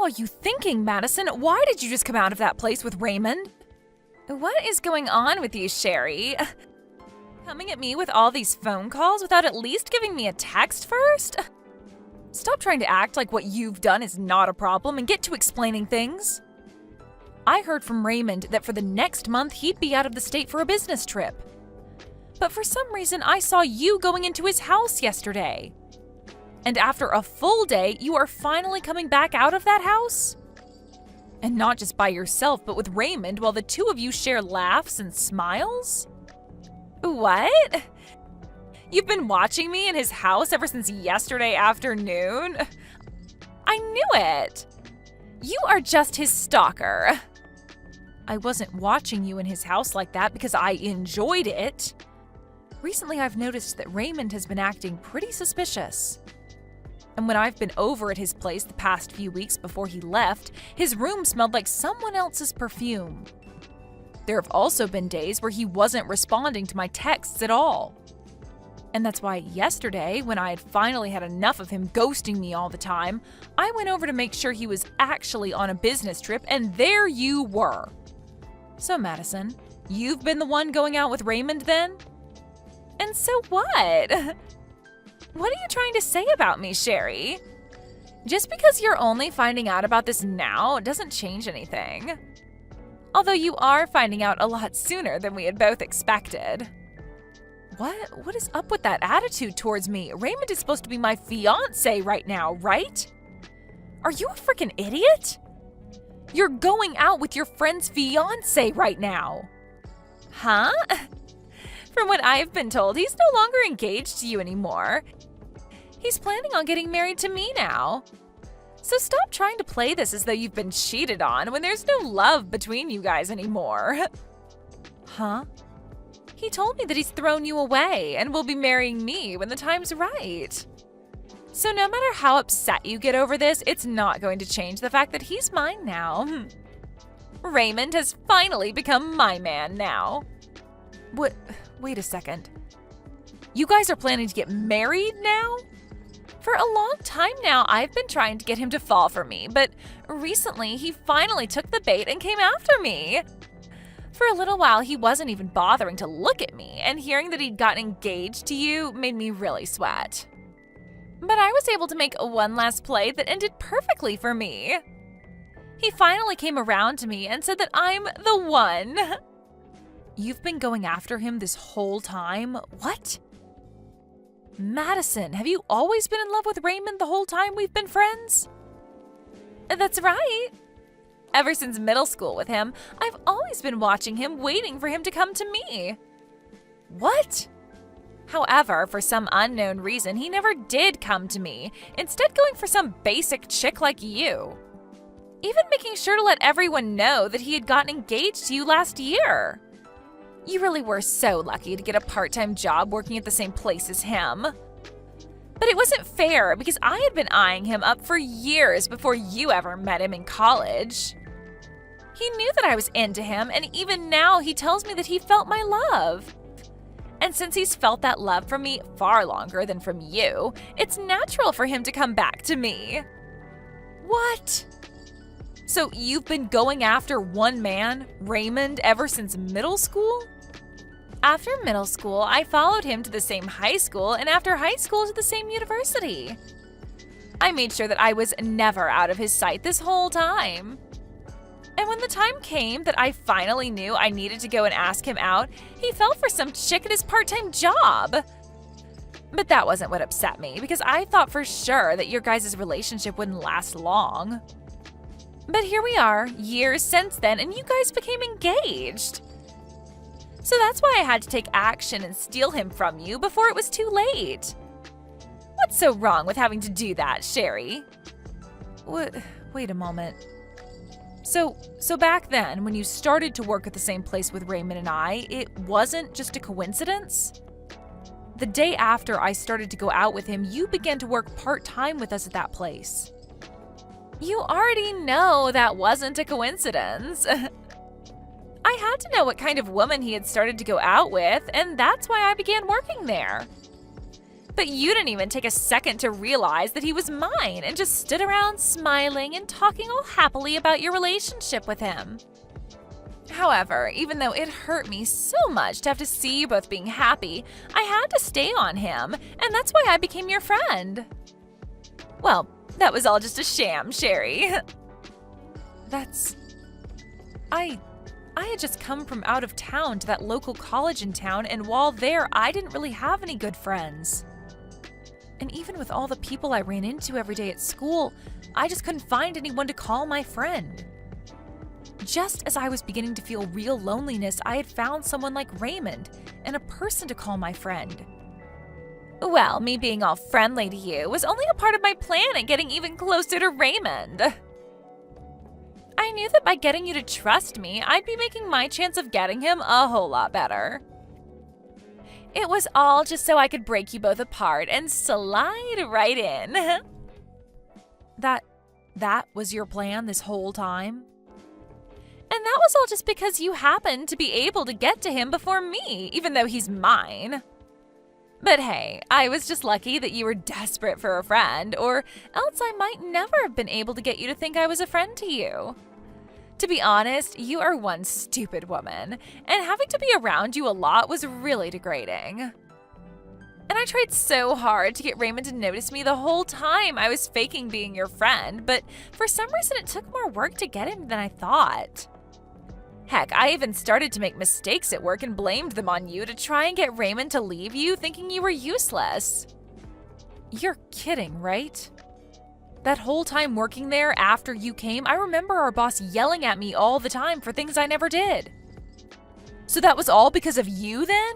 are you thinking, Madison? Why did you just come out of that place with Raymond? What is going on with you, Sherry? Coming at me with all these phone calls without at least giving me a text first? Stop trying to act like what you've done is not a problem and get to explaining things. I heard from Raymond that for the next month he'd be out of the state for a business trip. But for some reason I saw you going into his house yesterday. And after a full day, you are finally coming back out of that house? And not just by yourself, but with Raymond while the two of you share laughs and smiles? What? You've been watching me in his house ever since yesterday afternoon? I knew it! You are just his stalker. I wasn't watching you in his house like that because I enjoyed it. Recently, I've noticed that Raymond has been acting pretty suspicious. And when I've been over at his place the past few weeks before he left, his room smelled like someone else's perfume. There have also been days where he wasn't responding to my texts at all. And that's why yesterday, when I had finally had enough of him ghosting me all the time, I went over to make sure he was actually on a business trip, and there you were. So, Madison, you've been the one going out with Raymond then? And so what? What are you trying to say about me, Sherry? Just because you're only finding out about this now doesn't change anything. Although you are finding out a lot sooner than we had both expected. What is up with that attitude towards me? Raymond is supposed to be my fiancé right now, right? Are you a freaking idiot? You're going out with your friend's fiancé right now. Huh? From what I've been told, he's no longer engaged to you anymore. He's planning on getting married to me now. So stop trying to play this as though you've been cheated on when there's no love between you guys anymore. Huh? He told me that he's thrown you away and will be marrying me when the time's right. So no matter how upset you get over this, it's not going to change the fact that he's mine now. Raymond has finally become my man now. What? Wait a second. You guys are planning to get married now? For a long time now, I've been trying to get him to fall for me, but recently he finally took the bait and came after me. For a little while, he wasn't even bothering to look at me, and hearing that he'd gotten engaged to you made me really sweat. But I was able to make one last play that ended perfectly for me. He finally came around to me and said that I'm the one. You've been going after him this whole time? What? Madison, have you always been in love with Raymond the whole time we've been friends? That's right. Ever since middle school with him, I've always been watching him, waiting for him to come to me. What? However, for some unknown reason, he never did come to me, instead going for some basic chick like you. Even making sure to let everyone know that he had gotten engaged to you last year. You really were so lucky to get a part-time job working at the same place as him. But it wasn't fair because I had been eyeing him up for years before you ever met him in college. He knew that I was into him, and even now he tells me that he felt my love. And since he's felt that love from me far longer than from you, it's natural for him to come back to me. What? So you've been going after one man, Raymond, ever since middle school? After middle school, I followed him to the same high school, and after high school to the same university. I made sure that I was never out of his sight this whole time. And when the time came that I finally knew I needed to go and ask him out, he fell for some chick at his part-time job. But that wasn't what upset me, because I thought for sure that your guys' relationship wouldn't last long. But here we are, years since then, and you guys became engaged. So that's why I had to take action and steal him from you before it was too late. What's so wrong with having to do that, Sherry? Wait a moment. So back then, when you started to work at the same place with Raymond and I, it wasn't just a coincidence? The day after I started to go out with him, you began to work part-time with us at that place. You already know that wasn't a coincidence. I had to know what kind of woman he had started to go out with, and that's why I began working there. But you didn't even take a second to realize that he was mine and just stood around smiling and talking all happily about your relationship with him. However, even though it hurt me so much to have to see you both being happy, I had to stay on him, and that's why I became your friend. Well, that was all just a sham, Sherry. I had just come from out of town to that local college in town, and while there, I didn't really have any good friends. And even with all the people I ran into every day at school, I just couldn't find anyone to call my friend. Just as I was beginning to feel real loneliness, I had found someone like Raymond and a person to call my friend. Well, me being all friendly to you was only a part of my plan at getting even closer to Raymond. I knew that by getting you to trust me, I'd be making my chance of getting him a whole lot better. It was all just so I could break you both apart and slide right in. That was your plan this whole time? And that was all just because you happened to be able to get to him before me, even though he's mine. But hey, I was just lucky that you were desperate for a friend, or else I might never have been able to get you to think I was a friend to you. To be honest, you are one stupid woman, and having to be around you a lot was really degrading. And I tried so hard to get Raymond to notice me the whole time I was faking being your friend, but for some reason it took more work to get him than I thought. Heck, I even started to make mistakes at work and blamed them on you to try and get Raymond to leave you, thinking you were useless. You're kidding, right? That whole time working there after you came, I remember our boss yelling at me all the time for things I never did. So that was all because of you then?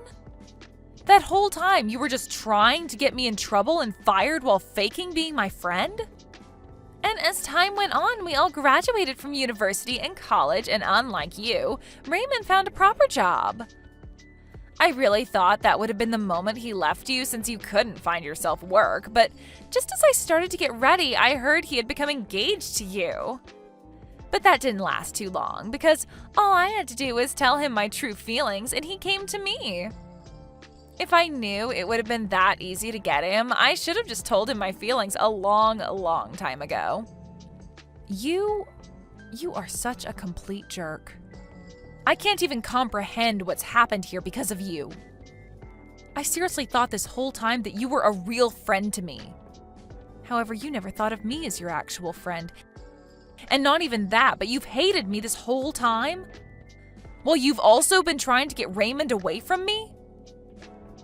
That whole time you were just trying to get me in trouble and fired while faking being my friend? And as time went on, we all graduated from university and college, and unlike you, Raymond found a proper job. I really thought that would have been the moment he left you since you couldn't find yourself work, but just as I started to get ready, I heard he had become engaged to you. But that didn't last too long, because all I had to do was tell him my true feelings, and he came to me. If I knew it would have been that easy to get him, I should have just told him my feelings a long time ago. You are such a complete jerk. I can't even comprehend what's happened here because of you. I seriously thought this whole time that you were a real friend to me. However, you never thought of me as your actual friend. And not even that, but you've hated me this whole time? Well, you've also been trying to get Raymond away from me?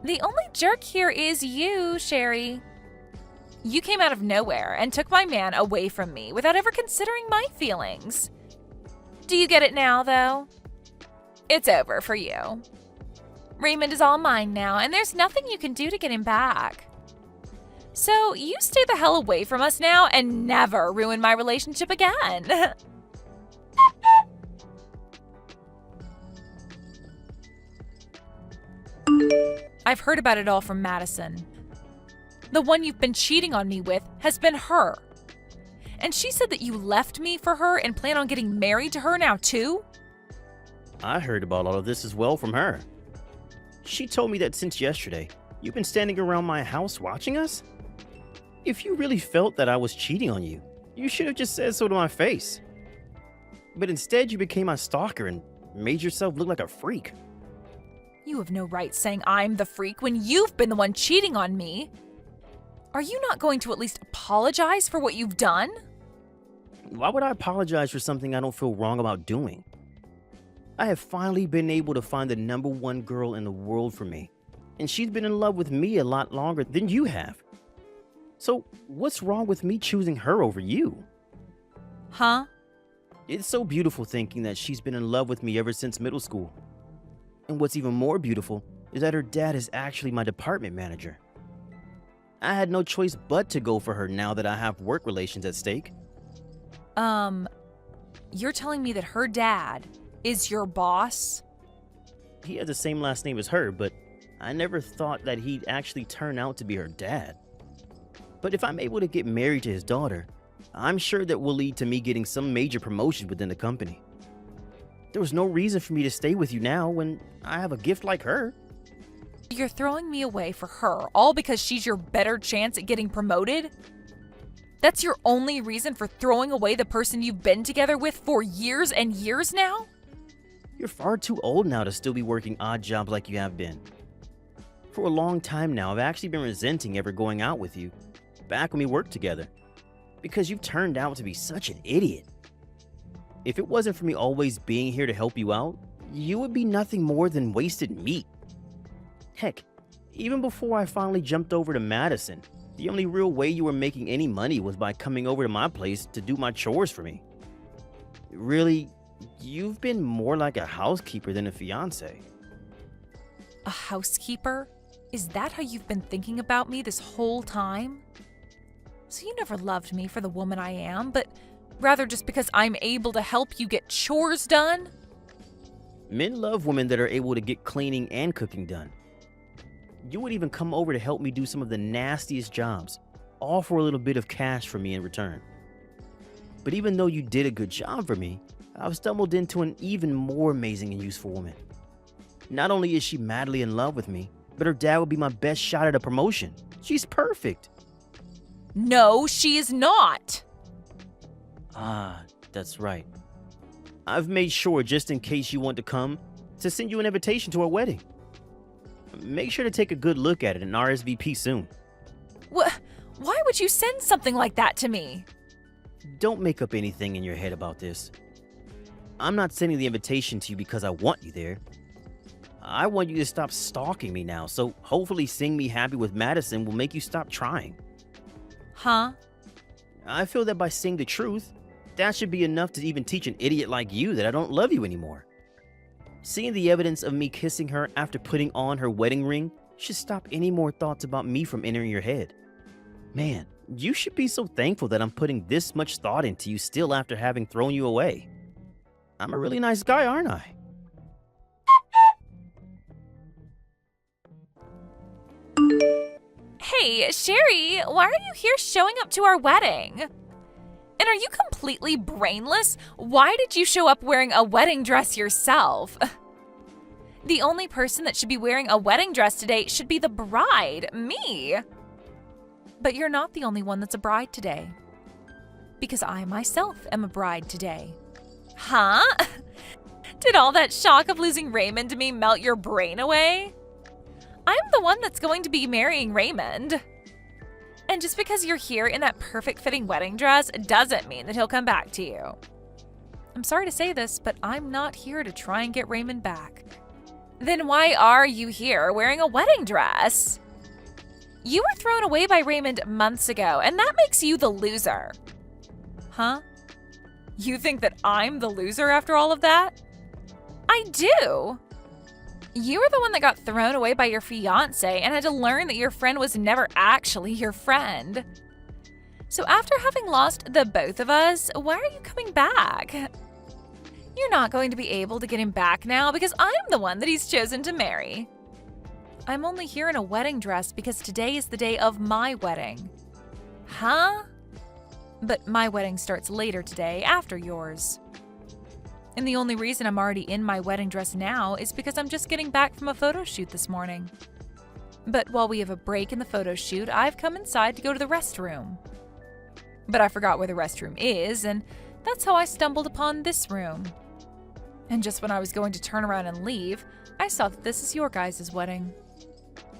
The only jerk here is you, Sherry. You came out of nowhere and took my man away from me without ever considering my feelings. Do you get it now, though? It's over for you. Raymond is all mine now, and there's nothing you can do to get him back. So you stay the hell away from us now and never ruin my relationship again. I've heard about it all from Madison. The one you've been cheating on me with has been her. And she said that you left me for her and plan on getting married to her now too? I heard about all of this as well from her. She told me that since yesterday, you've been standing around my house watching us? If you really felt that I was cheating on you, you should have just said so to my face. But instead, you became my stalker and made yourself look like a freak. You have no right saying I'm the freak when you've been the one cheating on me. Are you not going to at least apologize for what you've done? Why would I apologize for something I don't feel wrong about doing? I have finally been able to find the #1 girl in the world for me, and she's been in love with me a lot longer than you have. So what's wrong with me choosing her over you? Huh? It's so beautiful thinking that she's been in love with me ever since middle school. And what's even more beautiful is that her dad is actually my department manager. I had no choice but to go for her now that I have work relations at stake. You're telling me that her dad is your boss? He has the same last name as her, but I never thought that he'd actually turn out to be her dad. But if I'm able to get married to his daughter, I'm sure that will lead to me getting some major promotion within the company. There was no reason for me to stay with you now when I have a gift like her. You're throwing me away for her, all because she's your better chance at getting promoted? That's your only reason for throwing away the person you've been together with for years and years now? You're far too old now to still be working odd jobs like you have been. For a long time now, I've actually been resenting ever going out with you, back when we worked together, because you've turned out to be such an idiot. If it wasn't for me always being here to help you out, you would be nothing more than wasted meat. Heck, even before I finally jumped over to Madison, the only real way you were making any money was by coming over to my place to do my chores for me. Really, you've been more like a housekeeper than a fiance. A housekeeper? Is that how you've been thinking about me this whole time? So you never loved me for the woman I am, but rather just because I'm able to help you get chores done? Men love women that are able to get cleaning and cooking done. You would even come over to help me do some of the nastiest jobs, all for a little bit of cash from me in return. But even though you did a good job for me, I've stumbled into an even more amazing and useful woman. Not only is she madly in love with me, but her dad would be my best shot at a promotion. She's perfect. No, she is not. Ah, that's right. I've made sure, just in case you want to come, to send you an invitation to our wedding. Make sure to take a good look at it and RSVP soon. Why would you send something like that to me? Don't make up anything in your head about this. I'm not sending the invitation to you because I want you there. I want you to stop stalking me now, so hopefully seeing me happy with Madison will make you stop trying. Huh? I feel that by saying the truth, that should be enough to even teach an idiot like you that I don't love you anymore. Seeing the evidence of me kissing her after putting on her wedding ring should stop any more thoughts about me from entering your head. Man, you should be so thankful that I'm putting this much thought into you still after having thrown you away. I'm a really nice guy, aren't I? Hey, Sherry, why are you here showing up to our wedding? And are you completely brainless? Why did you show up wearing a wedding dress yourself? The only person that should be wearing a wedding dress today should be the bride, me. But you're not the only one that's a bride today. Because I myself am a bride today. Huh? Did all that shock of losing Raymond to me melt your brain away? I'm the one that's going to be marrying Raymond. And just because you're here in that perfect fitting wedding dress doesn't mean that he'll come back to you. I'm sorry to say this, but I'm not here to try and get Raymond back. Then why are you here wearing a wedding dress? You were thrown away by Raymond months ago, and that makes you the loser. Huh? You think that I'm the loser after all of that? I do. You were the one that got thrown away by your fiancé and had to learn that your friend was never actually your friend. So after having lost the both of us, why are you coming back? You're not going to be able to get him back now because I'm the one that he's chosen to marry. I'm only here in a wedding dress because today is the day of my wedding. Huh? But my wedding starts later today, after yours. And the only reason I'm already in my wedding dress now is because I'm just getting back from a photo shoot this morning. But while we have a break in the photo shoot, I've come inside to go to the restroom. But I forgot where the restroom is, and that's how I stumbled upon this room. And just when I was going to turn around and leave, I saw that this is your guys' wedding.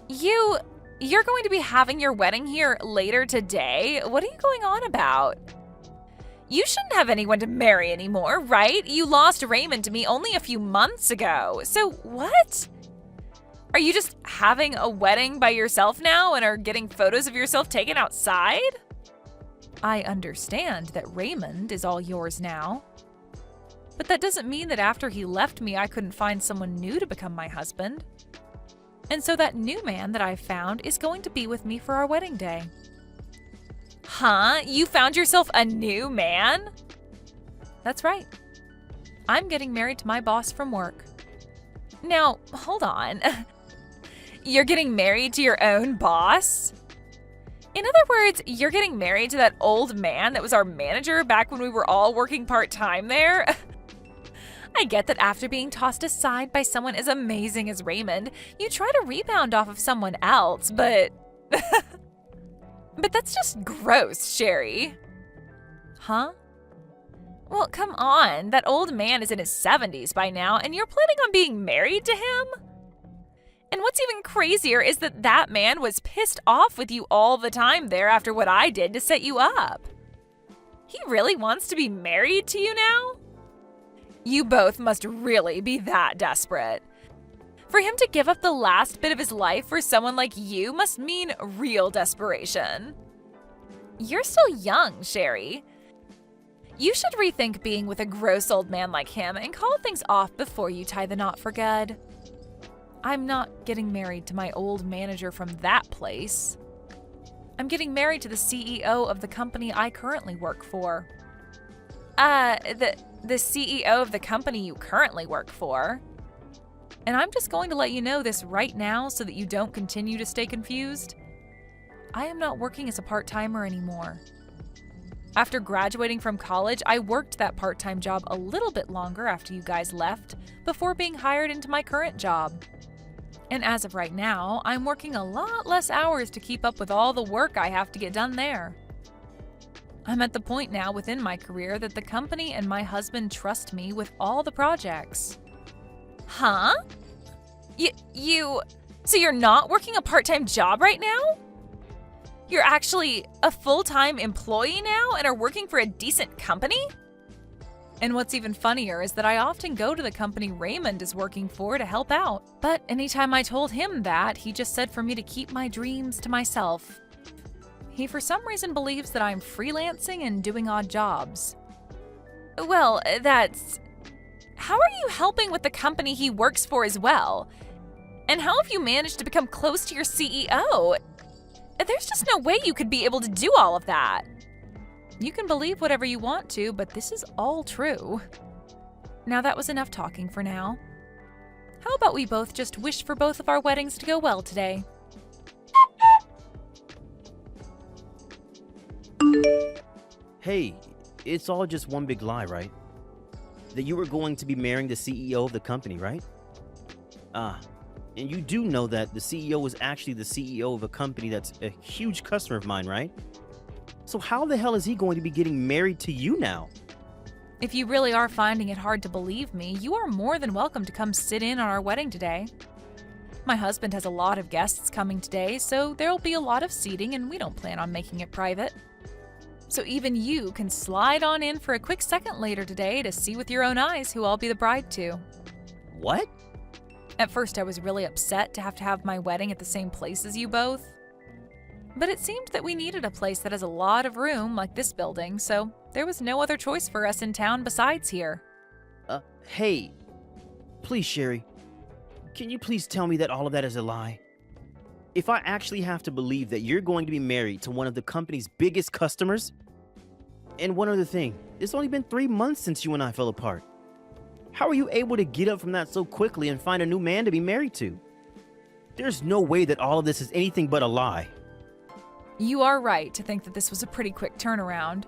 You're going to be having your wedding here later today? What are you going on about? You shouldn't have anyone to marry anymore, right? You lost Raymond to me only a few months ago. So what? Are you just having a wedding by yourself now and are getting photos of yourself taken outside? I understand that Raymond is all yours now. But that doesn't mean that after he left me, I couldn't find someone new to become my husband. And so that new man that I found is going to be with me for our wedding day. Huh? You found yourself a new man? That's right. I'm getting married to my boss from work. Now, hold on. You're getting married to your own boss? In other words, you're getting married to that old man that was our manager back when we were all working part-time there? I get that after being tossed aside by someone as amazing as Raymond, you try to rebound off of someone else, but... But that's just gross, Sherry. Huh? Well, come on. That old man is in his 70s by now, and you're planning on being married to him? And what's even crazier is that that man was pissed off with you all the time there after what I did to set you up. He really wants to be married to you now? You both must really be that desperate. For him to give up the last bit of his life for someone like you must mean real desperation. You're still young, Sherry. You should rethink being with a gross old man like him and call things off before you tie the knot for good. I'm not getting married to my old manager from that place. I'm getting married to the CEO of the company I currently work for. The CEO of the company you currently work for. And I'm just going to let you know this right now so that you don't continue to stay confused. I am not working as a part-timer anymore. After graduating from college, I worked that part-time job a little bit longer after you guys left before being hired into my current job. And as of right now, I'm working a lot less hours to keep up with all the work I have to get done there. I'm at the point now within my career that the company and my husband trust me with all the projects. Huh? So you're not working a part-time job right now? You're actually a full-time employee now and are working for a decent company? And what's even funnier is that I often go to the company Raymond is working for to help out. But anytime I told him that, he just said for me to keep my dreams to myself. He for some reason believes that I'm freelancing and doing odd jobs. Well, how are you helping with the company he works for as well? And how have you managed to become close to your CEO? There's just no way you could be able to do all of that. You can believe whatever you want to, but this is all true. Now that was enough talking for now. How about we both just wish for both of our weddings to go well today? Hey, it's all just one big lie, right? That you were going to be marrying the CEO of the company, right? And you do know that the CEO is actually the CEO of a company that's a huge customer of mine, right? So how the hell is he going to be getting married to you now? If you really are finding it hard to believe me, you are more than welcome to come sit in on our wedding today. My husband has a lot of guests coming today, so there'll be a lot of seating and we don't plan on making it private. So even you can slide on in for a quick second later today to see with your own eyes who I'll be the bride to. What? At first I was really upset to have my wedding at the same place as you both. But it seemed that we needed a place that has a lot of room like this building, so there was no other choice for us in town besides here. Hey, please, Sherry, can you please tell me that all of that is a lie? If I actually have to believe that you're going to be married to one of the company's biggest customers? And one other thing, it's only been 3 months since you and I fell apart. How are you able to get up from that so quickly and find a new man to be married to? There's no way that all of this is anything but a lie. You are right to think that this was a pretty quick turnaround.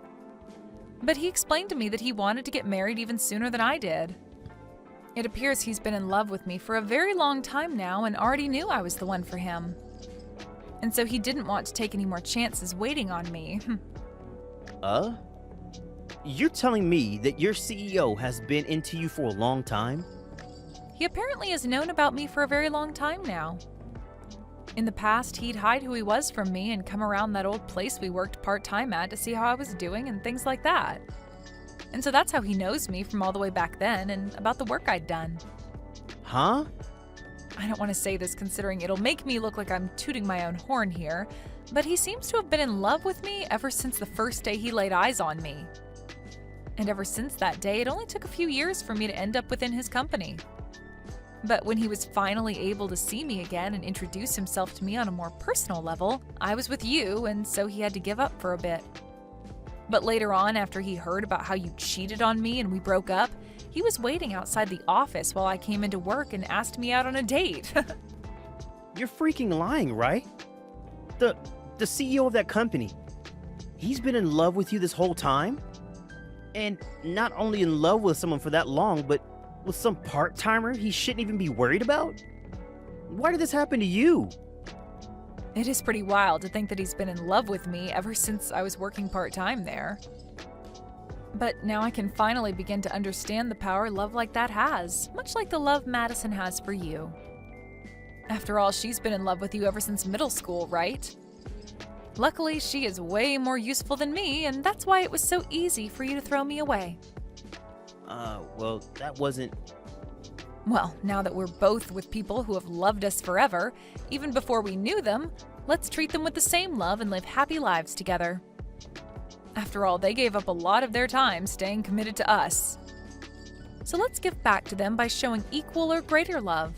But he explained to me that he wanted to get married even sooner than I did. It appears he's been in love with me for a very long time now and already knew I was the one for him. And so he didn't want to take any more chances waiting on me. You're telling me that your CEO has been into you for a long time? He apparently has known about me for a very long time now. In the past, he'd hide who he was from me and come around that old place we worked part-time at to see how I was doing and things like that. And so that's how he knows me from all the way back then and about the work I'd done. Huh? I don't want to say this considering it'll make me look like I'm tooting my own horn here, but he seems to have been in love with me ever since the first day he laid eyes on me. And ever since that day, it only took a few years for me to end up within his company. But when he was finally able to see me again and introduce himself to me on a more personal level, I was with you, and so he had to give up for a bit. But later on, after he heard about how you cheated on me and we broke up, he was waiting outside the office while I came into work and asked me out on a date. You're freaking lying, right? The CEO of that company, he's been in love with you this whole time? And not only in love with someone for that long, but With some part-timer he shouldn't even be worried about? Why did this happen to you? It is pretty wild to think that he's been in love with me ever since I was working part-time there. But now I can finally begin to understand the power love like that has, much like the love Madison has for you. After all, she's been in love with you ever since middle school, right? Luckily, she is way more useful than me, and that's why it was so easy for you to throw me away. Well, that wasn't... Well, now that we're both with people who have loved us forever, even before we knew them, let's treat them with the same love and live happy lives together. After all, they gave up a lot of their time staying committed to us. So let's give back to them by showing equal or greater love.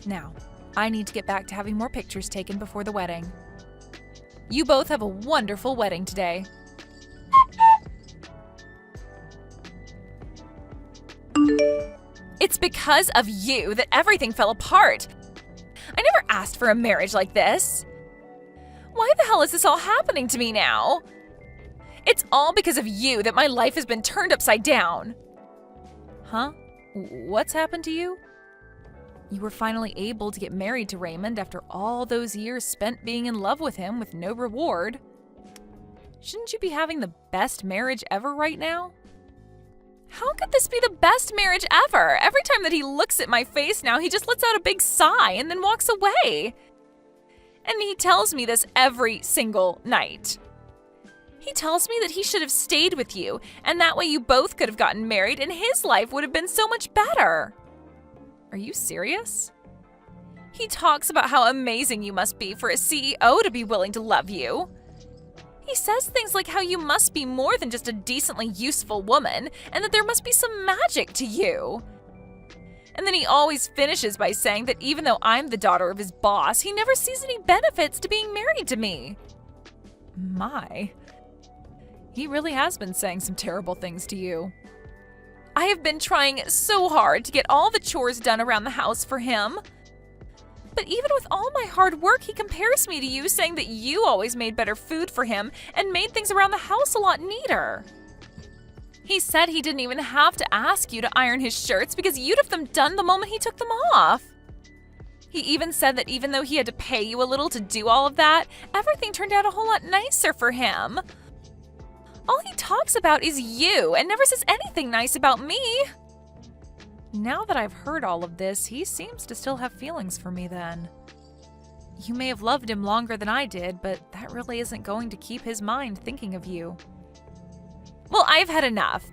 Now, I need to get back to having more pictures taken before the wedding. You both have a wonderful wedding today. It's because of you that everything fell apart. I never asked for a marriage like this. Why the hell is this all happening to me now? It's all because of you that my life has been turned upside down. Huh? What's happened to you? You were finally able to get married to Raymond after all those years spent being in love with him with no reward. Shouldn't you be having the best marriage ever right now? How could this be the best marriage ever? Every time that he looks at my face now, he just lets out a big sigh and then walks away. And he tells me this every single night. He tells me that he should have stayed with you, and that way you both could have gotten married and his life would have been so much better. Are you serious? He talks about how amazing you must be for a CEO to be willing to love you. He says things like how you must be more than just a decently useful woman, and that there must be some magic to you. And then he always finishes by saying that even though I'm the daughter of his boss, he never sees any benefits to being married to me. My. He really has been saying some terrible things to you. I have been trying so hard to get all the chores done around the house for him. But even with all my hard work, he compares me to you, saying that you always made better food for him and made things around the house a lot neater. He said he didn't even have to ask you to iron his shirts because you'd have them done the moment he took them off. He even said that even though he had to pay you a little to do all of that, everything turned out a whole lot nicer for him. All he talks about is you and never says anything nice about me. Now that I've heard all of this, he seems to still have feelings for me then. You may have loved him longer than I did, but that really isn't going to keep his mind thinking of you. Well, I've had enough.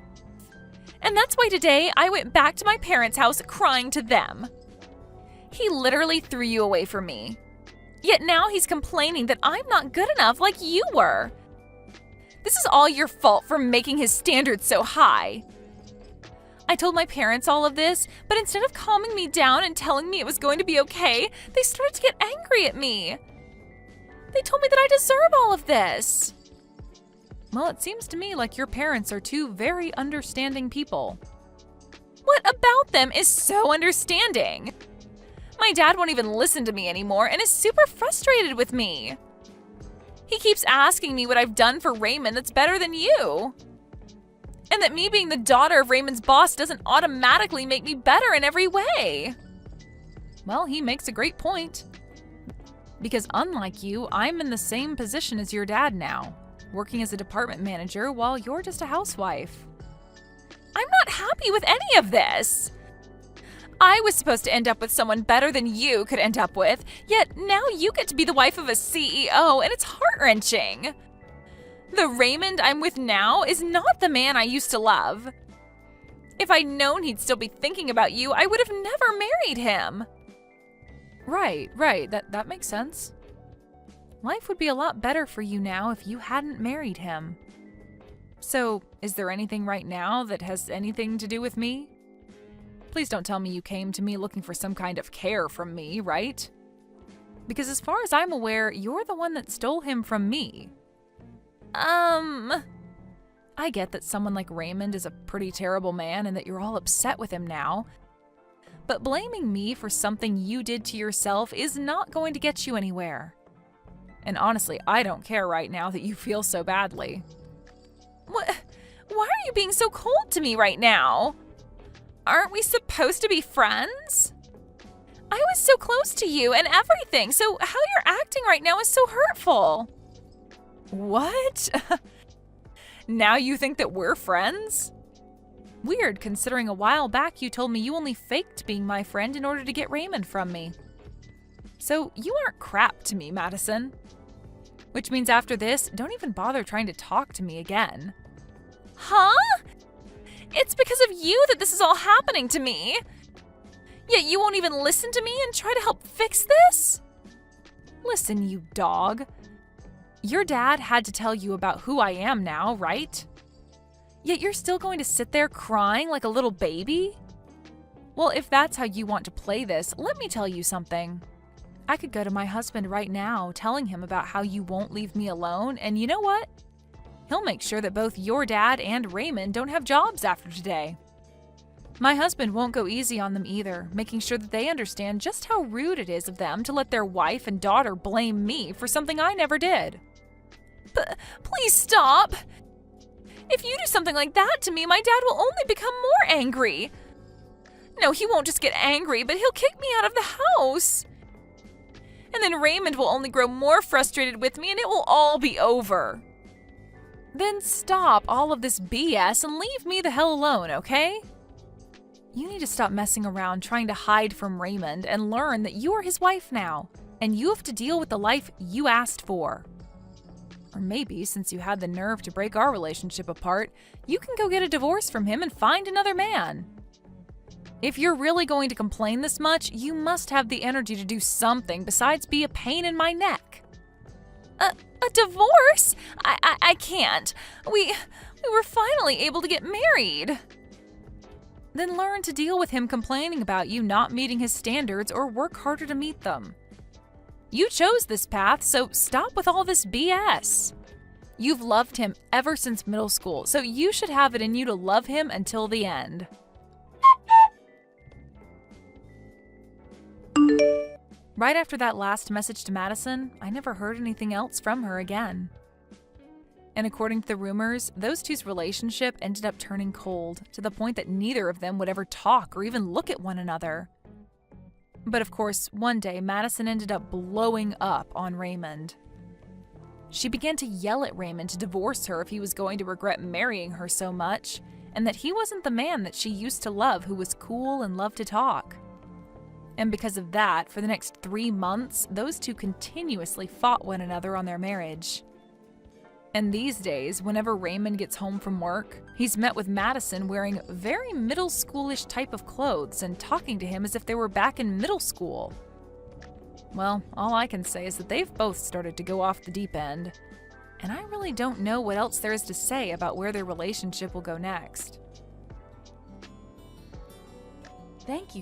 And that's why today I went back to my parents' house crying to them. He literally threw you away from me. Yet now he's complaining that I'm not good enough like you were. This is all your fault for making his standards so high. I told my parents all of this, but instead of calming me down and telling me it was going to be okay, they started to get angry at me. They told me that I deserve all of this. Well, it seems to me like your parents are two very understanding people. What about them is so understanding? My dad won't even listen to me anymore and is super frustrated with me. He keeps asking me what I've done for Raymond that's better than you. And that me being the daughter of Raymond's boss doesn't automatically make me better in every way. Well, he makes a great point. Because unlike you, I'm in the same position as your dad now, working as a department manager while you're just a housewife. I'm not happy with any of this. I was supposed to end up with someone better than you could end up with, yet now you get to be the wife of a CEO, and it's heart-wrenching. The Raymond I'm with now is not the man I used to love. If I'd known he'd still be thinking about you, I would have never married him. Right, that makes sense. Life would be a lot better for you now if you hadn't married him. So, is there anything right now that has anything to do with me? Please don't tell me you came to me looking for some kind of care from me, right? Because as far as I'm aware, you're the one that stole him from me. I get that someone like Raymond is a pretty terrible man and that you're all upset with him now. But blaming me for something you did to yourself is not going to get you anywhere. And honestly, I don't care right now that you feel so badly. What? Why are you being so cold to me right now? Aren't we supposed to be friends? I was so close to you and everything, so how you're acting right now is so hurtful. What? Now you think that we're friends? Weird, considering a while back you told me you only faked being my friend in order to get Raymond from me. So you aren't crap to me, Madison. Which means after this, don't even bother trying to talk to me again. Huh? It's because of you that this is all happening to me. Yet you won't even listen to me and try to help fix this? Listen, you dog. Your dad had to tell you about who I am now, right? Yet you're still going to sit there crying like a little baby? Well, if that's how you want to play this, let me tell you something. I could go to my husband right now, telling him about how you won't leave me alone, and you know what? He'll make sure that both your dad and Raymond don't have jobs after today. My husband won't go easy on them either, making sure that they understand just how rude it is of them to let their wife and daughter blame me for something I never did. But please stop! If you do something like that to me, my dad will only become more angry. No, he won't just get angry, but he'll kick me out of the house. And then Raymond will only grow more frustrated with me and it will all be over. Then stop all of this BS and leave me the hell alone, okay? You need to stop messing around trying to hide from Raymond and learn that you are his wife now, and you have to deal with the life you asked for. Or maybe, since you had the nerve to break our relationship apart, you can go get a divorce from him and find another man. If you're really going to complain this much, you must have the energy to do something besides be a pain in my neck. A divorce? I can't. We were finally able to get married. Then learn to deal with him complaining about you not meeting his standards or work harder to meet them. You chose this path, so stop with all this BS. You've loved him ever since middle school, so you should have it in you to love him until the end. Right after that last message to Madison, I never heard anything else from her again. And according to the rumors, those two's relationship ended up turning cold, to the point that neither of them would ever talk or even look at one another. But of course, one day Madison ended up blowing up on Raymond. She began to yell at Raymond to divorce her if he was going to regret marrying her so much, and that he wasn't the man that she used to love who was cool and loved to talk. And because of that, for the next 3 months, those two continuously fought one another on their marriage. And these days, whenever Raymond gets home from work, he's met with Madison wearing very middle schoolish type of clothes and talking to him as if they were back in middle school. Well, all I can say is that they've both started to go off the deep end, and I really don't know what else there is to say about where their relationship will go next. Thank you